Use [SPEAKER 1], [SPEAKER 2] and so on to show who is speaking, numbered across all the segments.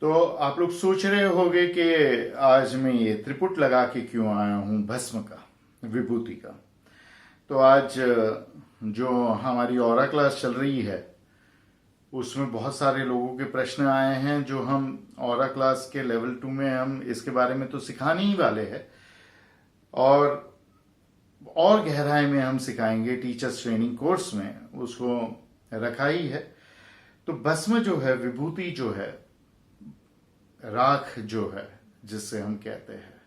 [SPEAKER 1] तो आप लोग सोच रहे होंगे कि आज मैं ये त्रिपुट लगा के क्यों आया हूँ भस्म का, विभूति का। तो आज जो हमारी ऑरा क्लास चल रही है उसमें बहुत सारे लोगों के प्रश्न आए हैं जो हम ऑरा क्लास के लेवल 2 में हम इसके बारे में तो सिखाने ही वाले हैं और गहराई में हम सिखाएंगे। टीचर्स ट्रेनिंग कोर्स में उसको रखा ही है। तो भस्म जो है, विभूति जो है, राख जो है जिससे हम कहते हैं,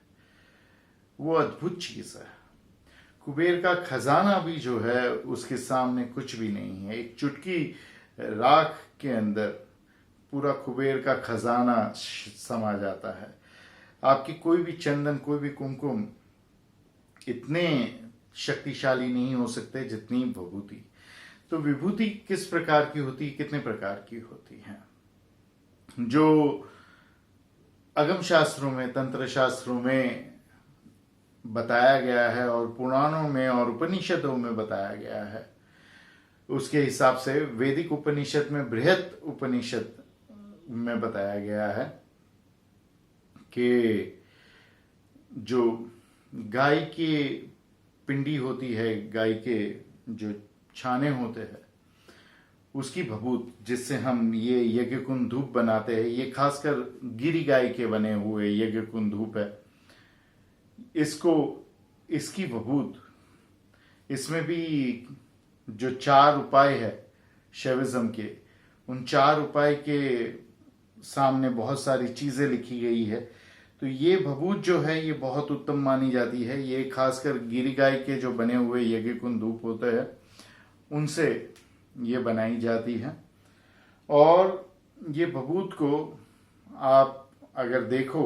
[SPEAKER 1] वो अद्भुत चीज है। कुबेर का खजाना भी जो है उसके सामने कुछ भी नहीं है। एक चुटकी राख के अंदर पूरा कुबेर का खजाना समा जाता है। आपकी कोई भी चंदन, कोई भी कुमकुम इतने शक्तिशाली नहीं हो सकते जितनी विभूति। तो विभूति किस प्रकार की होती है, कितने प्रकार की होती है? जो अगम शास्त्रों में, तंत्र शास्त्रों में बताया गया है और पुराणों में और उपनिषदों में बताया गया है, उसके हिसाब से वैदिक उपनिषद में, बृहत उपनिषद में बताया गया है कि जो गाय की पिंडी होती है, गाय के जो छाने होते हैं, उसकी भभूत जिससे हम ये यज्ञ कुंड धूप बनाते हैं, ये खासकर गिरी गाय के बने हुए यज्ञ कुंड धूप है। इसकी भभूत, इसमें भी जो 4 उपाय है शैविज्म के, उन 4 उपाय के सामने बहुत सारी चीजें लिखी गई है। तो ये भभूत जो है ये बहुत उत्तम मानी जाती है। ये खासकर गिरी गाय के जो बने हुए यज्ञ कुंड धूप होते हैं उनसे ये बनाई जाती है। और ये भभूत को आप अगर देखो,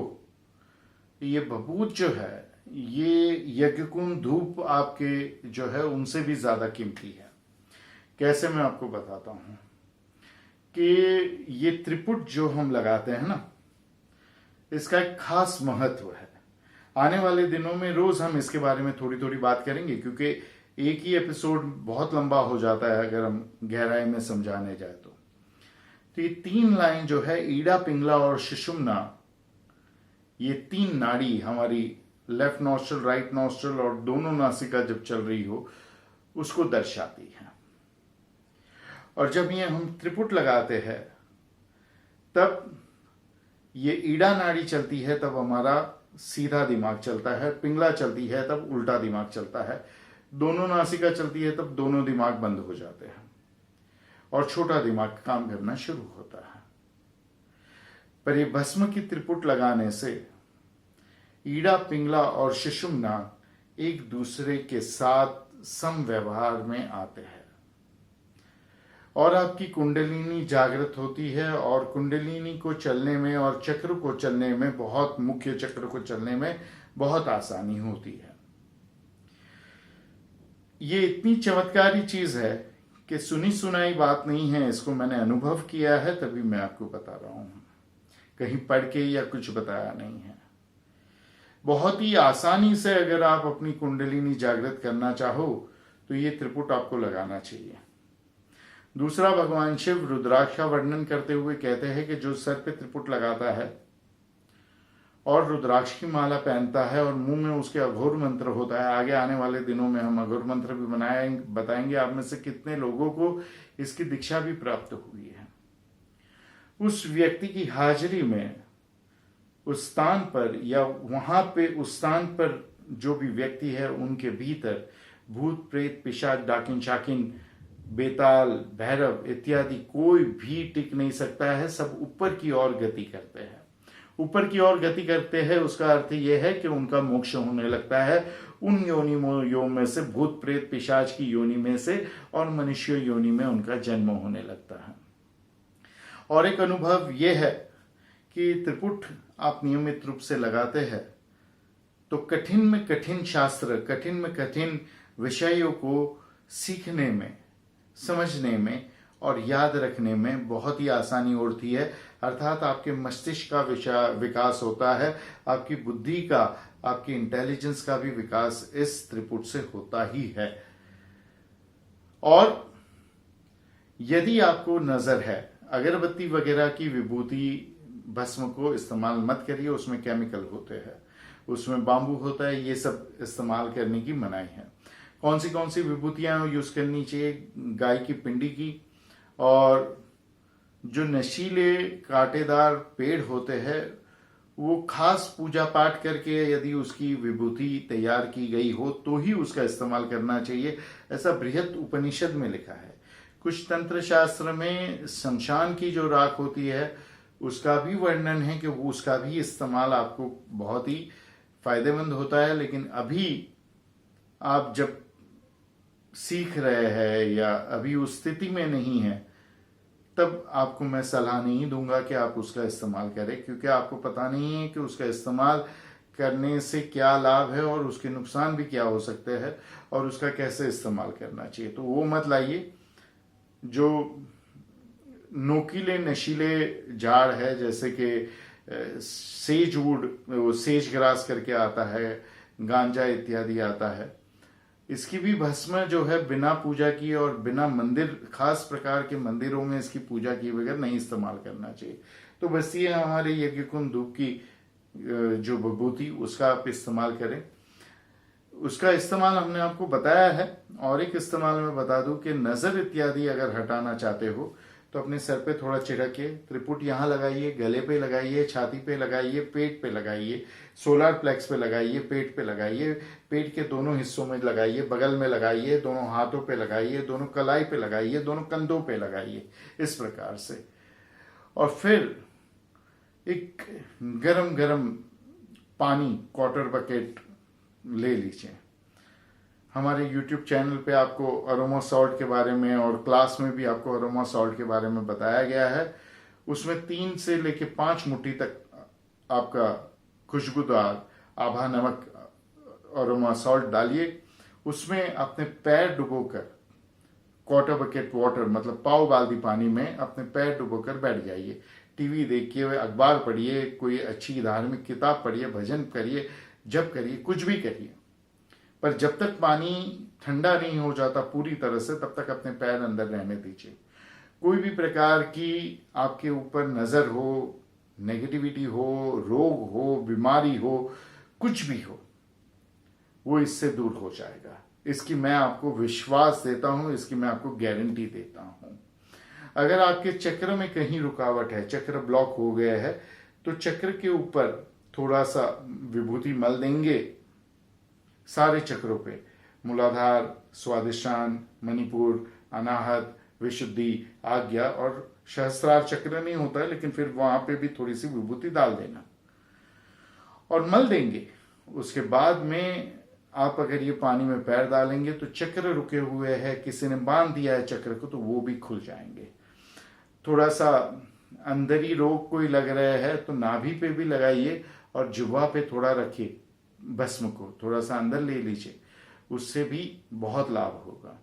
[SPEAKER 1] ये भभूत जो है ये यज्ञ कुंड धूप आपके जो है उनसे भी ज्यादा कीमती है। कैसे, मैं आपको बताता हूं कि ये त्रिपुट जो हम लगाते हैं ना, इसका एक खास महत्व है। आने वाले दिनों में रोज हम इसके बारे में थोड़ी थोड़ी बात करेंगे, क्योंकि एक ही एपिसोड बहुत लंबा हो जाता है अगर हम गहराई में समझाने जाए तो ये 3 लाइन जो है, ईड़ा, पिंगला और सुषुम्ना, ये 3 नाड़ी हमारी लेफ्ट नॉस्ट्रल, राइट नॉस्ट्रल और दोनों नासिका जब चल रही हो उसको दर्शाती है। और जब ये हम त्रिपुट लगाते हैं तब ये ईड़ा नाड़ी चलती है तब हमारा सीधा दिमाग चलता है, पिंगला चलती है तब उल्टा दिमाग चलता है, दोनों नासिका चलती है तब दोनों दिमाग बंद हो जाते हैं और छोटा दिमाग काम करना शुरू होता है। पर ये भस्म की त्रिपुट लगाने से ईड़ा, पिंगला और सुषुम्ना एक दूसरे के साथ समव्यवहार में आते हैं और आपकी कुंडलिनी जागृत होती है। और कुंडलिनी को चलने में और चक्र को चलने में, बहुत मुख्य चक्र को चलने में बहुत आसानी होती है। ये इतनी चमत्कारी चीज है कि सुनी सुनाई बात नहीं है, इसको मैंने अनुभव किया है तभी मैं आपको बता रहा हूं, कहीं पढ़ के या कुछ बताया नहीं है। बहुत ही आसानी से अगर आप अपनी कुंडलिनी जागृत करना चाहो तो ये त्रिपुट आपको लगाना चाहिए। दूसरा, भगवान शिव रुद्राक्ष का वर्णन करते हुए कहते हैं कि जो सर पे त्रिपुट लगाता है और रुद्राक्ष की माला पहनता है और मुंह में उसके अघोर मंत्र होता है, आगे आने वाले दिनों में हम अघोर मंत्र भी बताएंगे, आप में से कितने लोगों को इसकी दीक्षा भी प्राप्त हुई है। उस व्यक्ति की हाजिरी में, उस स्थान पर या वहां पे उस स्थान पर जो भी व्यक्ति है उनके भीतर भूत, प्रेत, पिशाच, डाकिन, शाकिन, बेताल, भैरव इत्यादि कोई भी टिक नहीं सकता है। सब ऊपर की ओर गति करते हैं। ऊपर की ओर गति करते हैं उसका अर्थ यह है कि उनका मोक्ष होने लगता है उन योनियों में से, भूत, प्रेत, पिशाच की योनि में से, और मनुष्य योनि में उनका जन्म होने लगता है। और एक अनुभव यह है कि त्रिपुट आप नियमित रूप से लगाते हैं तो कठिन में कठिन शास्त्र, कठिन में कठिन विषयों को सीखने में, समझने में और याद रखने में बहुत ही आसानी होती है। अर्थात आपके मस्तिष्क का विकास होता है, आपकी बुद्धि का, आपकी इंटेलिजेंस का भी विकास इस त्रिपुट से होता ही है। और यदि आपको नजर है, अगरबत्ती वगैरह की विभूति भस्म को इस्तेमाल मत करिए, उसमें केमिकल होते हैं, उसमें बाम्बू होता है, ये सब इस्तेमाल करने की मनाही है। कौन सी विभूतियां यूज करनी चाहिए? गाय की पिंडी की, और जो नशीले कांटेदार पेड़ होते हैं वो खास पूजा पाठ करके यदि उसकी विभूति तैयार की गई हो तो ही उसका इस्तेमाल करना चाहिए, ऐसा बृहत उपनिषद में लिखा है। कुछ तंत्र शास्त्र में शमशान की जो राख होती है उसका भी वर्णन है कि वो उसका भी इस्तेमाल आपको बहुत ही फायदेमंद होता है। लेकिन अभी आप जब सीख रहे हैं या अभी उस स्थिति में नहीं है, तब आपको मैं सलाह नहीं दूंगा कि आप उसका इस्तेमाल करें, क्योंकि आपको पता नहीं है कि उसका इस्तेमाल करने से क्या लाभ है और उसके नुकसान भी क्या हो सकते हैं और उसका कैसे इस्तेमाल करना चाहिए। तो वो मत लाइए। जो नोकीले नशीले झाड़ है जैसे कि सेजवुड, वो सेज ग्रास करके आता है, गांजा इत्यादि आता है, इसकी भी भस्म जो है बिना पूजा की और बिना मंदिर, खास प्रकार के मंदिरों में इसकी पूजा किए बगैर नहीं इस्तेमाल करना चाहिए। तो बस ये हमारे यज्ञ कुंड धूप की जो विभूति उसका आप इस्तेमाल करें। उसका इस्तेमाल हमने आपको बताया है। और एक इस्तेमाल मैं बता दूं कि नजर इत्यादि अगर हटाना चाहते हो तो अपने सर पे थोड़ा छिड़किए, त्रिपुट यहाँ लगाइए, गले पे लगाइए, छाती पे लगाइए, पेट पे लगाइए, सोलर प्लेक्स पे लगाइए, पेट पे लगाइए, पेट के दोनों हिस्सों में लगाइए, बगल में लगाइए, दोनों हाथों पे लगाइए, दोनों कलाई पे लगाइए, दोनों कंधों पे लगाइए, इस प्रकार से। और फिर एक गरम गरम पानी क्वार्टर बकेट ले लीजिए। हमारे YouTube चैनल पे आपको अरोमा सॉल्ट के बारे में और क्लास में भी आपको अरोमा सॉल्ट के बारे में बताया गया है। उसमें 3 से लेके 5 मुट्ठी तक आपका खुशबूदार आभा नमक अरोमा सॉल्ट डालिए। उसमें अपने पैर डुबोकर क्वार्टर बकेट वाटर, मतलब पाव बाल्टी पानी में अपने पैर डुबोकर बैठ जाइए। टीवी देखिए, अखबार पढ़िए, कोई अच्छी धार्मिक किताब पढ़िए, भजन करिए, जप करिए, कुछ भी करिए, पर जब तक पानी ठंडा नहीं हो जाता पूरी तरह से तब तक अपने पैर अंदर रहने दीजिए। कोई भी प्रकार की आपके ऊपर नजर हो, नेगेटिविटी हो, रोग हो, बीमारी हो, कुछ भी हो, वो इससे दूर हो जाएगा। इसकी मैं आपको विश्वास देता हूं, इसकी मैं आपको गारंटी देता हूं। अगर आपके चक्र में कहीं रुकावट है, चक्र ब्लॉक हो गया है, तो चक्र के ऊपर थोड़ा सा विभूति मल देंगे, सारे चक्रों पे, मूलाधार, स्वादिष्टान, मणिपुर, अनाहत, विशुद्धि, आज्ञा और सहस्त्रार चक्र नहीं होता है, लेकिन फिर वहां पे भी थोड़ी सी विभूति डाल देना और मल देंगे। उसके बाद में आप अगर ये पानी में पैर डालेंगे तो चक्र रुके हुए हैं, किसी ने बांध दिया है चक्र को, तो वो भी खुल जाएंगे। थोड़ा सा अंदरी रोग कोई लग रहा है तो नाभि पे भी लगाइए और जुब्बा पे थोड़ा रखिए, भस्म को थोड़ा सा अंदर ले लीजिए, उससे भी बहुत लाभ होगा।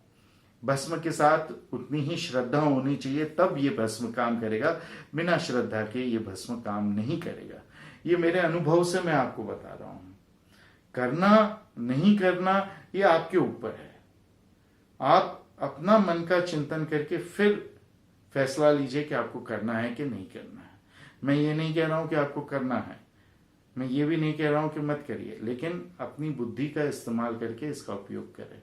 [SPEAKER 1] भस्म के साथ उतनी ही श्रद्धा होनी चाहिए, तब ये भस्म काम करेगा। बिना श्रद्धा के ये भस्म काम नहीं करेगा। ये मेरे अनुभव से मैं आपको बता रहा हूं। करना नहीं करना ये आपके ऊपर है। आप अपना मन का चिंतन करके फिर फैसला लीजिए कि आपको करना है कि नहीं करना है। मैं ये नहीं कह रहा हूं कि आपको करना है, मैं ये भी नहीं कह रहा हूं कि मत करिए, लेकिन अपनी बुद्धि का इस्तेमाल करके इसका उपयोग करें।